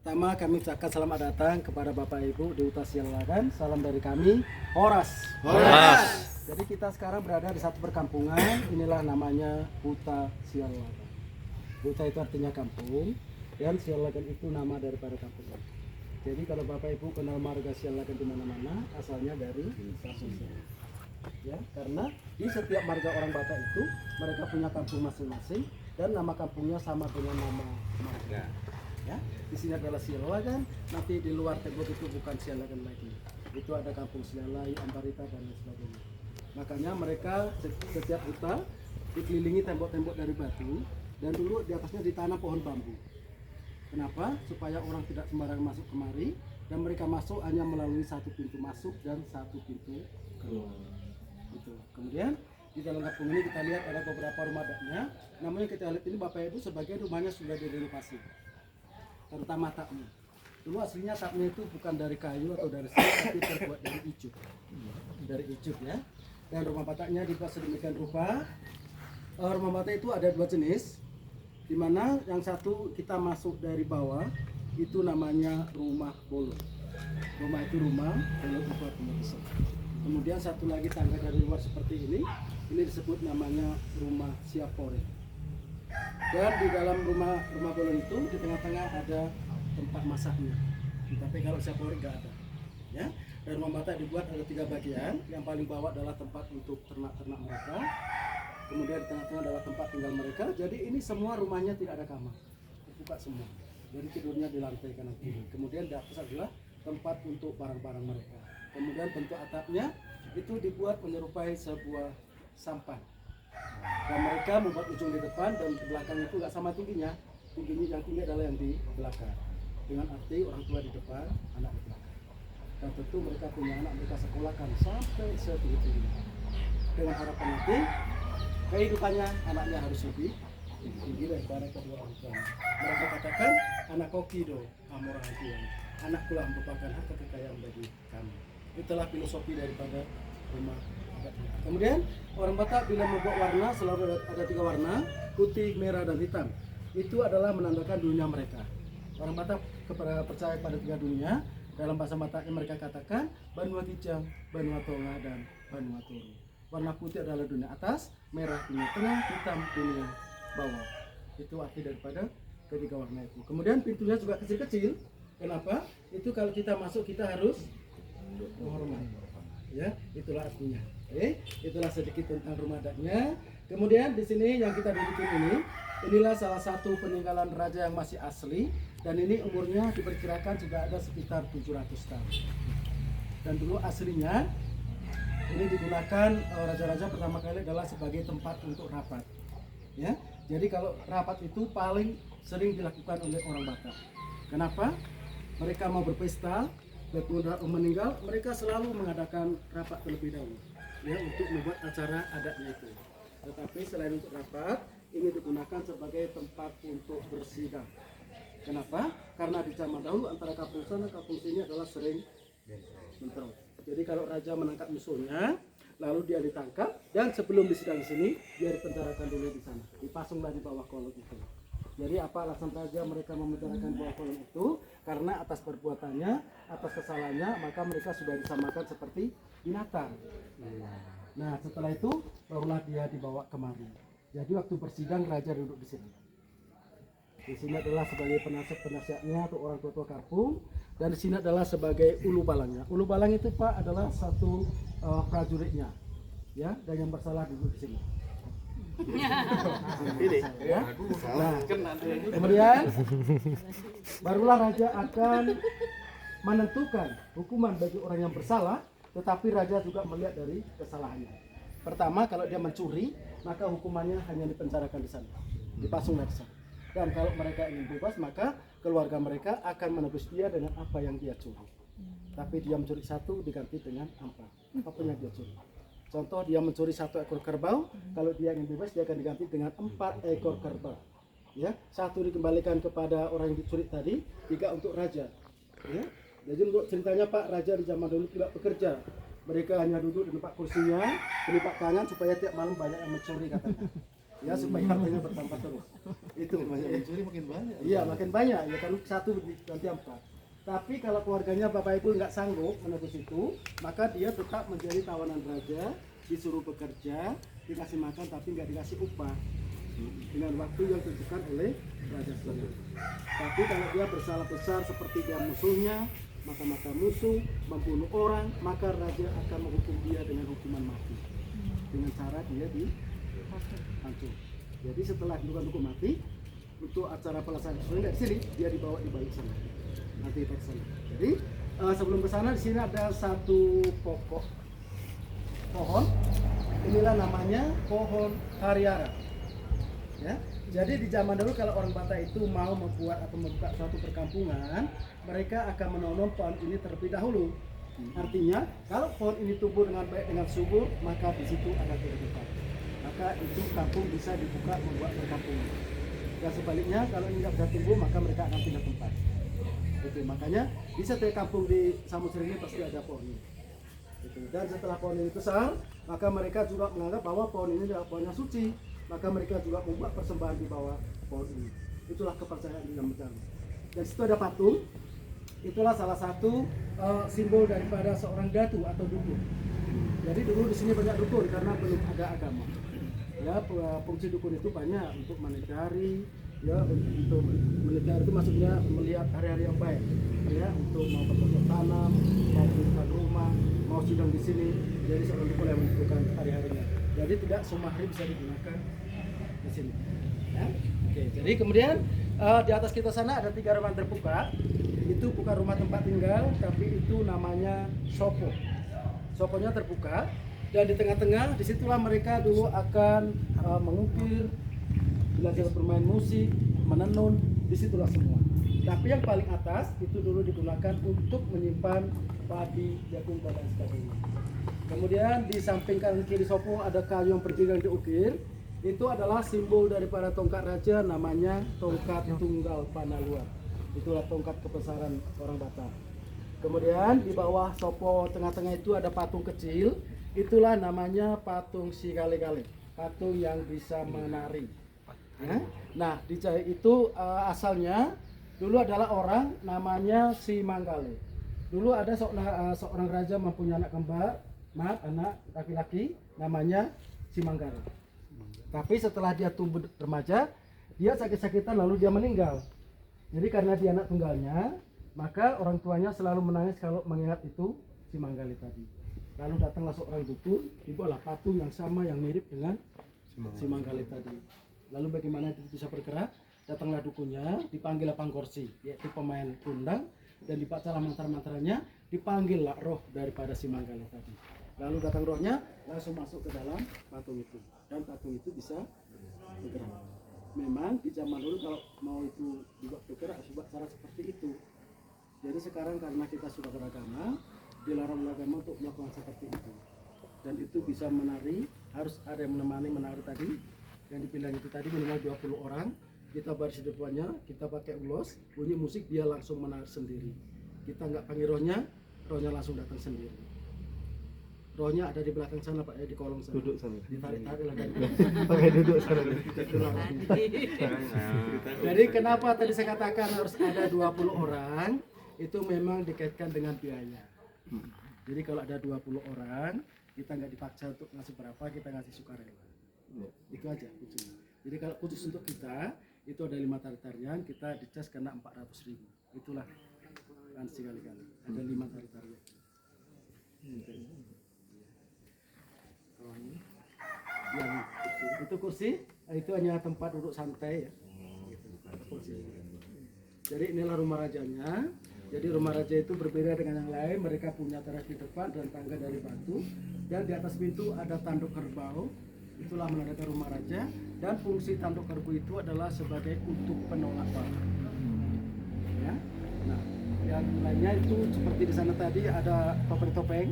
Pertama kami ucapkan selamat datang kepada Bapak Ibu di Huta Sialagan. Salam dari kami, Horas. Jadi kita sekarang berada di satu perkampungan. Inilah namanya Huta Sialagan. Huta itu artinya kampung, dan Sialagan itu nama daripada kampung. Jadi kalau Bapak Ibu kenal marga Sialagan di mana-mana, asalnya dari kampung Sialagan. Ya, karena di setiap marga orang Batak itu mereka punya kampung masing-masing dan nama kampungnya sama dengan nama marga. Ya, di sini adalah Sialagan, nanti di luar tembok itu bukan Sialagan lagi. Itu ada kampung Sialai, Ambarita dan lain sebagainya. Makanya mereka setiap huta dikelilingi tembok-tembok dari batu dan dulu di atasnya ditanam pohon bambu. Kenapa? Supaya orang tidak sembarangan masuk kemari dan mereka masuk hanya melalui satu pintu masuk dan satu pintu keluar. Gitu. Kemudian di dalam kampung ini kita lihat ada beberapa rumah adatnya. Namanya kita lihat ini Bapak Ibu sebagian rumahnya sudah direnovasi, terutama taknya. Dulu aslinya taknya itu bukan dari kayu atau dari semen, tapi terbuat dari ijuk. Dari ijuk ya. Dan rumah Bataknya dibuat sedemikian rupa. Rumah Batak itu ada dua jenis, di mana yang satu kita masuk dari bawah itu namanya rumah bolong. Rumah itu rumah, bolong itu artinya besar. Kemudian satu lagi tangga dari luar seperti ini disebut namanya rumah siapore. Dan di dalam rumah bolong itu di tengah-tengah ada tempat masaknya. Tapi kalau siapore nggak ada. Ya. Dan rumah Batak dibuat ada 3 bagian. Yang paling bawah adalah tempat untuk ternak-ternak mereka. Kemudian di tengah-tengah adalah tempat tinggal mereka. Jadi ini semua rumahnya tidak ada kamar, terbuka semua. Jadi tidurnya di lantai kanan kiri. Kemudian di atas adalah tempat untuk barang-barang mereka. Kemudian bentuk atapnya itu dibuat menyerupai sebuah sampan. Dan mereka membuat ujung di depan dan di belakang itu nggak sama tingginya. Tingginya yang tinggi adalah yang di belakang. Dengan arti orang tua di depan, anak di belakang. Dan tentu mereka punya anak, mereka sekolahkan sampai setinggi-tingginya. Dengan harapan nanti kehidupannya anaknya harus lebih tinggi daripada kedua orang tua. Mereka katakan anak kokido amor hatian. Anak pula merupakan harta kekayaan bagi kami. Itulah filosofi daripada rumah adatnya. Kemudian orang Batak bila membuat warna selalu ada 3 warna, putih, merah, dan hitam. Itu adalah menandakan dunia mereka. Orang Batak percaya pada 3 dunia. Dalam bahasa Bataknya mereka katakan Banua Kijang, Banua Tonga, dan Banua Turu. Warna putih adalah dunia atas, merah dunia tengah, hitam dunia bawah. Itu arti daripada ketiga warna itu. Kemudian pintunya juga kecil-kecil. Kenapa? Itu kalau kita masuk kita harus menghormat. Ya, itulah artinya. Oke, itulah sedikit tentang rumah adatnya. Kemudian di sini yang kita dudukin inilah salah satu peninggalan raja yang masih asli dan ini umurnya diperkirakan juga ada sekitar 700 tahun. Dan dulu aslinya ini digunakan raja-raja pertama kali adalah sebagai tempat untuk rapat. Ya, jadi kalau rapat itu paling sering dilakukan oleh orang Batak. Kenapa? Mereka mau berpesta, meninggal, mereka selalu mengadakan rapat terlebih dahulu, ya, untuk membuat acara adatnya itu. Tetapi selain untuk rapat, ini digunakan sebagai tempat untuk bersidang. Kenapa? Karena di zaman dahulu antara kampung sana kampung sini adalah sering bentrok. Jadi kalau raja menangkap musuhnya, lalu dia ditangkap dan sebelum disidang di sini, dia dipenjarakan dulu di sana, dipasunglah di bawah kolong itu. Jadi apa alasan raja mereka memenjarakan bawah kolong itu? Karena atas perbuatannya, atas kesalahannya, maka mereka sudah disamakan seperti binatang. Nah setelah itu barulah dia dibawa kemari. Jadi waktu bersidang raja duduk di sini. Di sini adalah sebagai penasihatnya atau orang tua kampung, dan di sini adalah sebagai ulu balangnya. Ulu balang itu Pak adalah satu prajuritnya, ya, dan yang bersalah duduk di sini. Ini, ya. Nah, kemudian barulah raja akan menentukan hukuman bagi orang yang bersalah, tetapi raja juga melihat dari kesalahannya. Pertama, kalau dia mencuri, maka hukumannya hanya dipenjarakan di sana, dipasung di sana. Dan kalau mereka ingin bebas, maka keluarga mereka akan menebus dia dengan apa yang dia curi. Tapi dia mencuri 1 diganti dengan 4, apapun yang dia curi. Contoh dia mencuri 1 ekor kerbau, kalau dia ingin bebas dia akan diganti dengan 4 ekor kerbau. Ya, 1 dikembalikan kepada orang yang dicuri tadi, 3 untuk raja. Ya, jadi untuk ceritanya Pak, raja di zaman dulu tidak bekerja. Mereka hanya duduk di tempat kursinya, berlipat tangan supaya tiap malam banyak yang mencuri katanya. ya supaya hartanya bertambah terus. Itu Banyak mencuri makin banyak. iya makin banyak ya kan, satu nanti 4. Tapi kalau keluarganya bapak ibu nggak sanggup menebus itu, maka dia tetap menjadi tawanan raja, disuruh bekerja, dikasih makan tapi nggak dikasih upah dengan waktu yang ditentukan oleh raja sendiri. Tapi kalau dia bersalah besar seperti dia musuhnya, mata-mata musuh, membunuh orang, maka raja akan menghukum dia dengan hukuman mati. Dengan cara dia dihancur. Jadi setelah dilakukan hukum mati, untuk acara pelaksanaan sebenarnya di sini dia dibawa di balik sana. Nanti kita kesana. Jadi sebelum ke sana di sini ada satu pokok pohon. Inilah namanya pohon hariara. Ya. Jadi di zaman dulu kalau orang Batak itu mau membuat atau membuka suatu perkampungan, mereka akan menanam pohon ini terlebih dahulu. Artinya kalau pohon ini tumbuh dengan baik dengan subur, maka di situ ada kehidupan. Maka itu kampung bisa dibuka membuat perkampungan. Dan sebaliknya kalau ini tidak bisa tumbuh, maka mereka akan pindah tempat. Itu makanya di setiap kampung di Samosir ini pasti ada pohon ini. Gitu. Dan setelah pohon ini besar, maka mereka juga menganggap bahwa pohon ini adalah pohon yang suci. Maka mereka juga membuat persembahan di bawah pohon ini. Itulah kepercayaan di dalam Betawi. Dan situ ada patung. Itulah salah satu simbol daripada seorang datu atau dukun. Jadi dulu di sini banyak dukun karena belum ada agama. Ya, fungsi dukun itu banyak untuk menegari, ya untuk menegari itu maksudnya melihat hari-hari yang baik. Ya, untuk mau bercocok tanam, mau membuka rumah, mau sidang di sini. Jadi seorang dukun yang menentukan hari-harinya. Jadi tidak semua hari bisa digunakan di sini. Ya? Oke, jadi kemudian di atas kita sana ada 3 ruangan terbuka. Itu bukan rumah tempat tinggal, tapi itu namanya sopo. Soponya terbuka dan di tengah-tengah disitulah mereka dulu akan mengukir, belajar bermain musik, menenun, disitulah semua. Tapi yang paling atas itu dulu digunakan untuk menyimpan padi, jagung, dan sebagainya. Kemudian di samping kanan kiri sopo ada kayu yang berdiri yang diukir. Itu adalah simbol daripada tongkat raja, namanya tongkat tunggal panaluan. Itulah tongkat kebesaran orang Batak. Kemudian di bawah sopo tengah-tengah itu ada patung kecil. Itulah namanya patung si kale-kale, patung yang bisa menari. Nah di Jawa itu asalnya dulu adalah orang namanya si Manggale. Dulu ada seorang raja mempunyai anak kembar. Anak laki-laki namanya si Manggare. Tapi setelah dia tumbuh remaja, dia sakit-sakitan lalu dia meninggal. Jadi karena dia anak tunggalnya, maka orang tuanya selalu menangis kalau mengingat itu si Manggale tadi. Lalu datanglah seorang dukun, dibuatlah patung yang sama yang mirip dengan si Manggale tadi. Lalu bagaimana itu bisa bergerak? Datanglah dukunnya, dipanggillah pangkorsi, yaitu pemain kundang, dan dibacalah mantra-mantranya, dipanggillah roh daripada si Manggale tadi. Lalu datang rohnya langsung masuk ke dalam patung itu, dan patung itu bisa bergerak. Memang di zaman dulu kalau mau itu dibuat bergerak harus buat cara seperti itu. Jadi sekarang karena kita sudah beragama, dilarang agama untuk melakukan seperti itu. Dan itu bisa menari, harus ada yang menemani menari tadi. Yang dibilang itu tadi minimal 20 orang. Kita baris di depannya, kita pakai ulos, bunyi musik dia langsung menari sendiri. Kita nggak panggil rohnya langsung datang sendiri. Rohnya ada di belakang sana Pak, ya di kolong sana. Duduk sana. Ditarik-tarik lah dari pakai duduk sana. Jadi kenapa tadi saya katakan harus ada 20 orang? Itu memang dikaitkan dengan biaya. Jadi kalau ada 20 orang, kita nggak dipaksa untuk ngasih berapa, kita ngasih sukarela. Itu aja kuncinya. Jadi kalau khusus untuk kita, itu ada 5 tari-tarian, kita dicas kena 400.000. Itulah kan sekali-kali. Ada 5 tari-tarian. Yang itu kursi, itu hanya tempat duduk santai ya. Kursi. Jadi inilah rumah rajanya. Jadi rumah raja itu berbeda dengan yang lain. Mereka punya teras di depan dan tangga dari batu. Dan di atas pintu ada tanduk kerbau. Itulah menandakan rumah raja. Dan fungsi tanduk kerbau itu adalah sebagai untuk penolak bala. Ya. Nah, yang lainnya itu seperti di sana tadi ada topeng-topeng.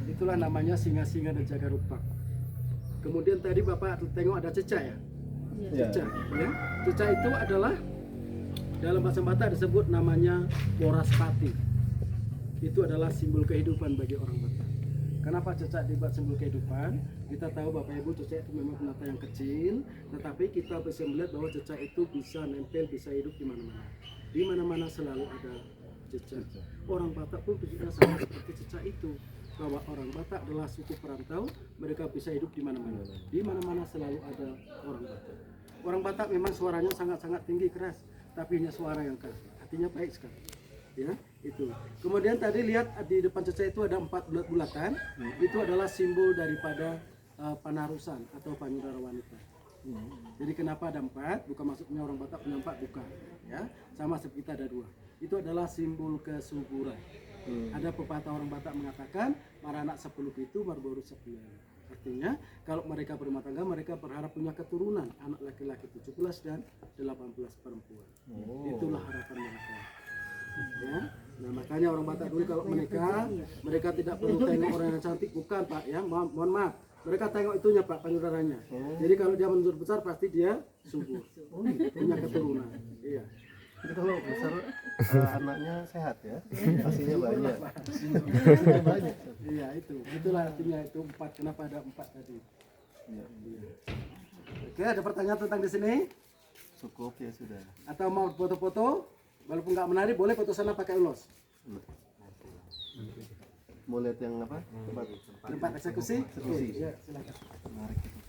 Itulah namanya singa-singa dan jaga rupak. Kemudian tadi Bapak tengok ada cecak ya? Cecak, ya. Cecak itu adalah dalam bahasa Batak disebut namanya Poraspati. Itu adalah simbol kehidupan bagi orang Batak. Kenapa cecak dibuat simbol kehidupan? Kita tahu Bapak Ibu cecak itu memang binatang yang kecil, tetapi kita bisa melihat bahwa cecak itu bisa nempel, bisa hidup di mana-mana. Di mana-mana selalu ada cecak. Orang Batak pun juga sama seperti cecak itu. Bahwa orang Batak adalah suku perantau, mereka bisa hidup di mana-mana. Di mana-mana selalu ada orang Batak. Orang Batak memang suaranya sangat-sangat tinggi keras, tapi hanya suara yang keras. Artinya baik sekali. Ya, itu. Kemudian tadi lihat di depan cecak itu ada 4 bulat-bulatan. Itu adalah simbol daripada panarusan atau payudara wanita. Jadi kenapa ada 4? Bukan maksudnya orang Batak punya 4, bukan. Ya, sama seperti kita ada 2. Itu adalah simbol kesuburan. Ada pepatah orang Batak mengatakan, "Maranak 10 itu baru 9." Artinya, kalau mereka berumah tangga, mereka berharap punya keturunan, anak laki-laki 17 dan 18 perempuan. Itulah harapan mereka. Ya. Nah, makanya orang Batak dulu kalau menikah, mereka tidak perlu tengok orang yang cantik, bukan Pak ya, mohon maaf. Mereka tengok itunya Pak, payudaranya. Jadi kalau dia menurut besar pasti dia subur, punya keturunan. Iya. Jadi kalau besar anaknya sehat ya, hasilnya banyak. Banyak. Iya itu, itulah artinya itu 4. Kenapa ada 4 tadi? Iya. Oke, ada pertanyaan tentang di sini? Cukup ya sudah. Atau mau foto-foto? Walaupun nggak menarik, boleh foto sana pakai ulos. Mau lihat yang apa? Tempat eksekusi? Eksekusi. Iya, silakan. Menarik itu.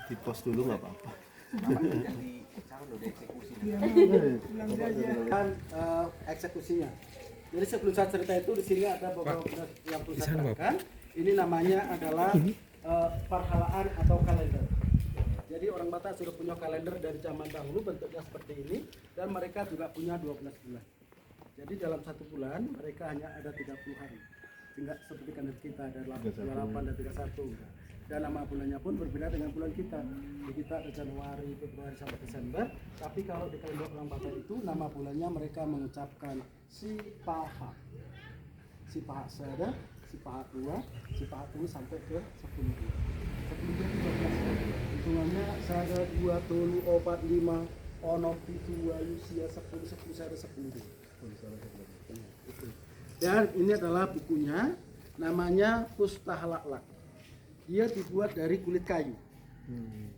Di pos dulu nggak apa-apa. Dan eksekusinya. Jadi sebelum saya cerita itu di sini ada beberapa yang perlu saya terangkan. Ini namanya adalah perhalaan atau kalender. Jadi orang Batak sudah punya kalender dari zaman dahulu, bentuknya seperti ini, dan mereka juga punya 12 bulan. Jadi dalam 1 bulan mereka hanya ada 30 hari. Tidak seperti kalender kita ada 28 dan 31. Dan nama bulannya pun berbeda dengan bulan kita. Di kita ada Januari, Februari sampai Desember. Tapi kalau di kalender orang Batak itu nama bulannya mereka mengucapkan si paha. Si paha ada, si paha 2, si paha 2 sampai ke 10. 10 itu 12. Hitungannya saya ada 2, 3, 4, 5, ono, 7, usia 10, 10 saya ada 10. Dan ini adalah bukunya, namanya Pustahlaklak. Dia dibuat dari kulit kayu.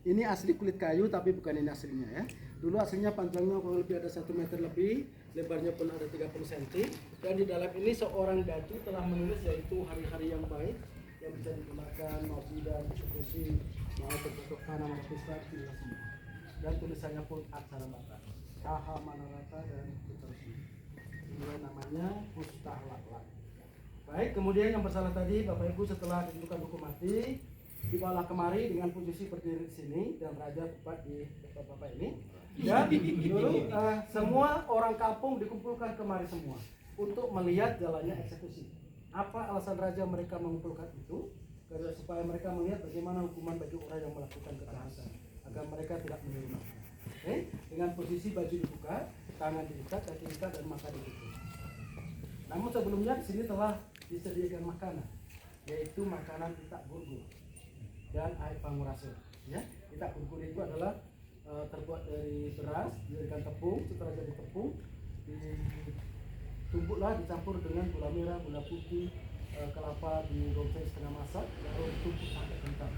Ini asli kulit kayu, tapi bukan ini aslinya ya. Dulu aslinya panjangnya kurang lebih ada 1 meter lebih, lebarnya pun ada 30 cm. Dan di dalam ini seorang datu telah menulis yaitu hari-hari yang baik yang bisa digunakan mau sidang, eksekusi, mau bercocok tanam, mau pesta, semua. Dan tulisannya pun aksara Batak, Kaha Manarata dan seterusnya. Ini namanya Pustahlaklak. Baik, kemudian yang bersalah tadi Bapak Ibu setelah ditentukan hukum mati dibawa kemari dengan posisi berdiri di sini dan raja tepat di dekat Bapak ini. Dan dulu semua orang kampung dikumpulkan kemari semua untuk melihat jalannya eksekusi. Apa alasan raja mereka mengumpulkan itu? Karena supaya mereka melihat bagaimana hukuman bagi orang yang melakukan kejahatan agar mereka tidak menerima. Oke, dengan posisi baju dibuka, tangan diikat, kaki diikat dan mata ditutup. Namun sebelumnya di sini telah disediakan makanan, yaitu makanan itak gurgur dan air pangurasen. Ya, itak gurgur itu adalah terbuat dari beras, dijadikan tepung. Setelah jadi tepung, ditumbuklah dicampur dengan gula merah, gula putih, kelapa digongseng setengah masak, lalu ditumbuk sampai kental.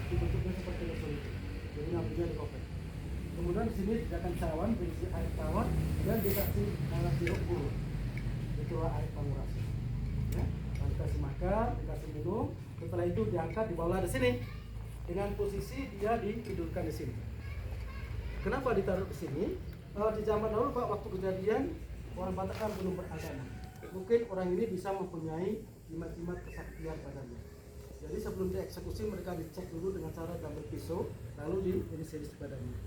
Itu bentuknya seperti lesung itu. Jadi namanya dikopek. Kemudian di sini disediakan cawan berisi air tawar dan dikasih sirup gurur. Itulah air pangurasen. Ya, dikasih makan, dikasih minum. Setelah itu diangkat, dibawa di sini. Dengan posisi dia ditidurkan di sini. Kenapa ditaruh di sini? Di zaman dahulu Pak, waktu kejadian orang Batak kan belum beragama. Mungkin orang ini bisa mempunyai jimat-jimat kesaktian padanya. Jadi sebelum dieksekusi mereka dicek dulu dengan cara diambil pisau, lalu diiris-iris badannya.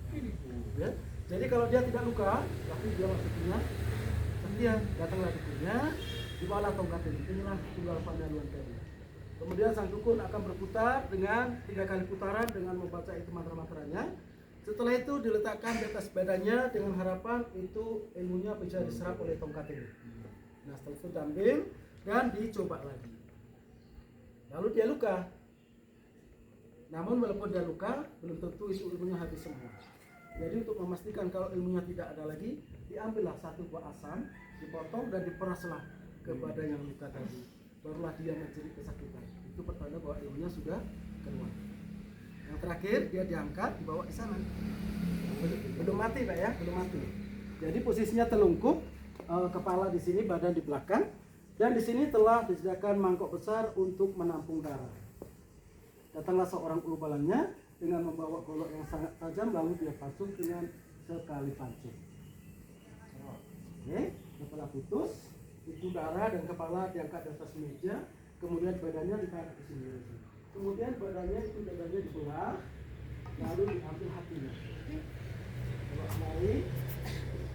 Ya. Jadi kalau dia tidak luka, tapi dia maksudnya setia, datanglah dukunnya, dibawalah tongkat ini. Inilah tunggal pandaluan tadi. Kemudian sang dukun akan berputar dengan 3 kali putaran dengan membaca itu mantra-mantranya. Setelah itu diletakkan di atas badannya dengan harapan itu ilmunya bisa diserap oleh tongkat ini. Nah setelah itu diambil dan dicoba lagi. Lalu dia luka. Namun walaupun dia luka, belum tentu isu ilmunya habis semua. Jadi untuk memastikan kalau ilmunya tidak ada lagi, diambillah 1 buah asam, dipotong dan diperaslah kepada yang luka tadi, barulah dia menjerit kesakitan. Itu pertanda bahwa ilmunya sudah keluar. Yang terakhir dia diangkat, dibawa ke sana. Belum mati Pak ya, belum mati. Jadi posisinya telungkup, kepala di sini, badan di belakang, dan di sini telah disediakan mangkok besar untuk menampung darah. Datanglah seorang ulubalannya dengan membawa golok yang sangat tajam, lalu dia pancung dengan sekali pancung. Oke, setelah putus, itu darah dan kepala diangkat di atas meja, kemudian badannya ditarik ke sini. Kemudian badannya itu dadanya dibelah, lalu diambil hatinya. Bawa kembali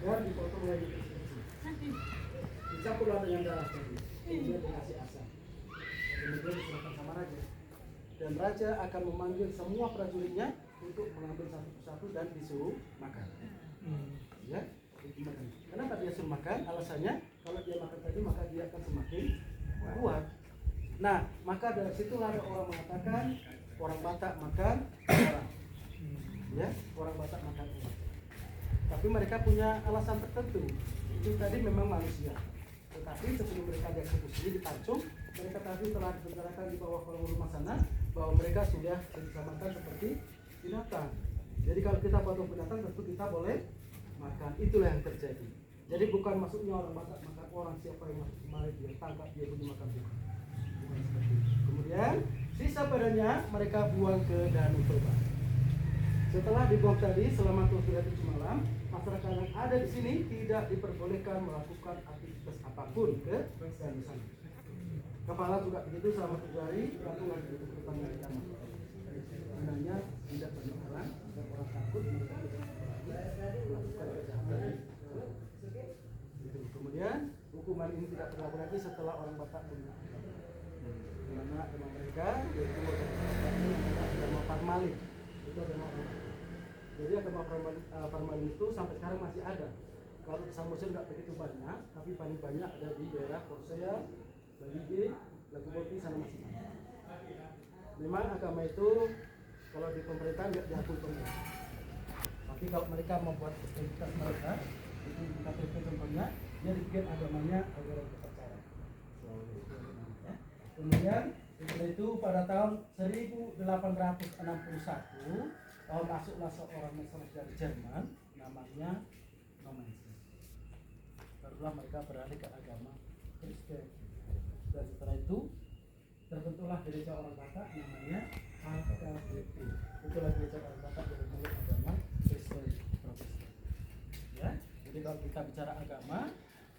dan dipotong lagi ke sini. Dicampurlah dengan darah tadi, kemudian dikasih asam. Kemudian diserahkan sama raja. Dan raja akan memanggil semua prajuritnya untuk mengambil satu persatu dan disuruh makan. Ya, makan. Kenapa dia suruh makan? Alasannya kalau dia makan tadi maka dia akan semakin kuat. Nah, maka dari situlah orang mengatakan orang Batak makan orang. Ya, orang Batak makan orang. Tapi mereka punya alasan tertentu. Itu tadi memang manusia. Tetapi sebelum mereka dieksekusi, dipancung, mereka tadi telah dibicarakan di bawah kolong rumah sana bahwa mereka sudah disamakan seperti binatang. Jadi kalau kita potong binatang tentu kita boleh makan. Itulah yang terjadi. Jadi bukan maksudnya orang Batak makan orang, siapa yang masuk kemari dia tangkap dia punya makan bukan. Bukan seperti itu. Kemudian sisa badannya mereka buang ke Danau Toba. Setelah dibuang tadi selama 7 malam, masyarakat yang ada di sini tidak diperbolehkan melakukan aktivitas apapun ke Danau sana. Kepala juga begitu selama 7 hari, lalu lagi di depan dari kamar. Gunanya tidak banyak orang, agar orang takut mereka tidak melakukan kejahatan. Gitu. Kemudian hukuman ini tidak berlaku lagi setelah orang Batak meninggal. Karena agama mereka yaitu agama Parmalin. Itu agama orang. Jadi agama Parmalin itu sampai sekarang masih ada. Kalau di Samosir nggak begitu banyak, tapi paling banyak ada di daerah Korsea, Balige, Lagu Boti, sana masih ada. Memang agama itu kalau di pemerintahan nggak diakui pemerintah. Tapi kalau mereka membuat identitas mereka, itu di KTP contohnya, dia dibikin agamanya agar kepercayaan. Kemudian setelah itu pada tahun 1861 masuklah seorang misionaris dari Jerman namanya Nomensen. Barulah mereka beralih ke agama Kristen. Dan setelah itu terbentuklah gereja orang Batak namanya HKBP. Itulah gereja orang Batak yang memeluk agama Kristen Protestan. Ya, jadi kalau kita bicara agama,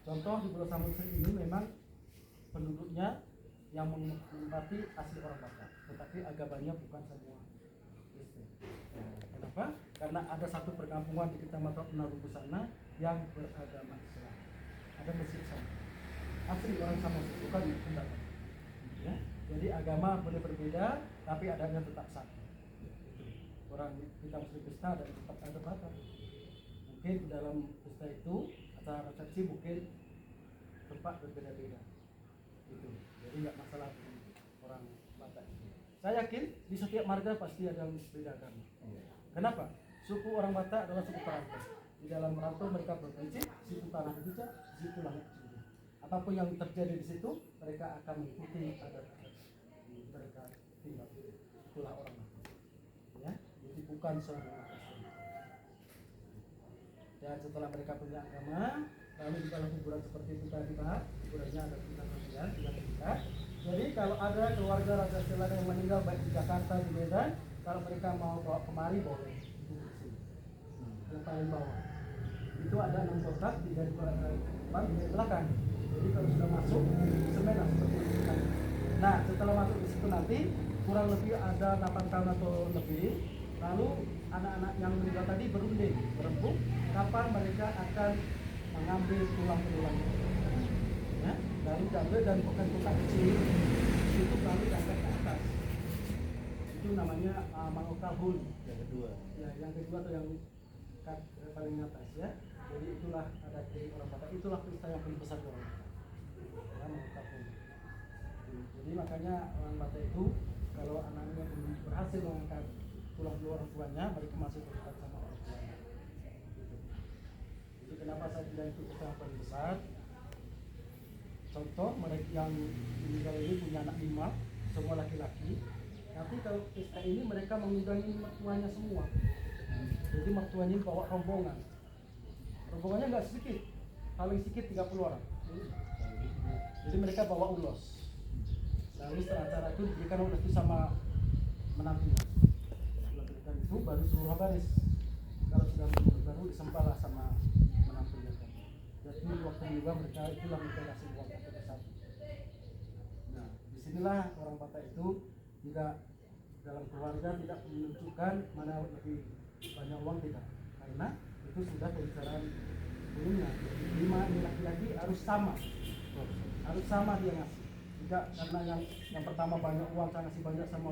contoh di Pulau Samosir ini memang penduduknya yang menempati asli orang Batak, tetapi agamanya bukan semua Kristen. Kenapa? Karena ada satu perkampungan di Kecamatan Penarubu sana yang beragama Islam. Ada masjid sana. Asli orang Samosir, bukan pendatang. Ya, jadi agama boleh berbeda, tapi adanya tetap satu. Orang kita Muslim pesta dan tetap ada Batak. Mungkin dalam pesta itu acara resepsi mungkin tempat berbeda-beda. Gitu. Jadi nggak masalah dengan orang Batak itu. Saya yakin di setiap marga pasti ada yang berbeda agama. Kenapa? Suku orang Batak adalah suku perantau. Di dalam merantau mereka berprinsip situ tanah bijak, situ langit biru. Apapun yang terjadi di situ, mereka akan mengikuti adat mereka tinggal. Itulah orang Batak. Ya, jadi bukan seorang Kristen. Dan setelah mereka punya agama, lalu di dalam kuburan seperti itu tadi Pak, kuburannya ada bintang 9 Jadi kalau ada keluarga Raja Selana yang meninggal baik di Jakarta, di Medan, kalau mereka mau bawa kemari boleh. Yang paling bawah itu ada 6 kotak, 3 di depan, 3 di belakang. Jadi kalau sudah masuk, semen seperti itu. Nah setelah masuk di situ nanti kurang lebih ada 8 tahun atau lebih, lalu anak-anak yang meninggal tadi berunding, berembuk, kapan mereka akan mengambil tulang-tulangnya. Ya, lalu diambil dan bukan tulang kecil, itu lalu diangkat ke atas. Itu namanya mangokahun. Yang kedua. Ya, yang kedua atau yang paling atas ya. Jadi itulah ada di orang Batak. Itulah pesta yang paling besar di orang Batak. Ya, mangokahun. Jadi makanya orang Batak itu kalau anaknya berhasil mengangkat tulang orang tuanya, mereka masih berdekat sama orang tuanya. Gitu. Jadi kenapa saya bilang itu pesta yang paling besar? contoh mereka yang meninggal ini punya anak 5, semua laki-laki. Nanti kalau pesta ini mereka mengundang mertuanya semua. Jadi mertuanya ini bawa rombongan. Rombongannya nggak sedikit, paling sedikit 30 orang. Jadi mereka bawa ulos. Lalu setelah acara itu diberikan ulos itu sama menantunya. Setelah diberikan itu baru seluruh baris. Kalau sudah baru disembahlah sama menantunya. Jadi waktu juga mereka itulah mereka kasih uang satu persatu. Nah, disinilah orang Batak itu tidak dalam keluarga tidak menentukan mana lebih banyak uang, tidak, karena itu sudah pembicaraan sebelumnya. 5 ini laki-laki harus sama dia ngasih, tidak karena yang pertama banyak uang saya ngasih banyak sama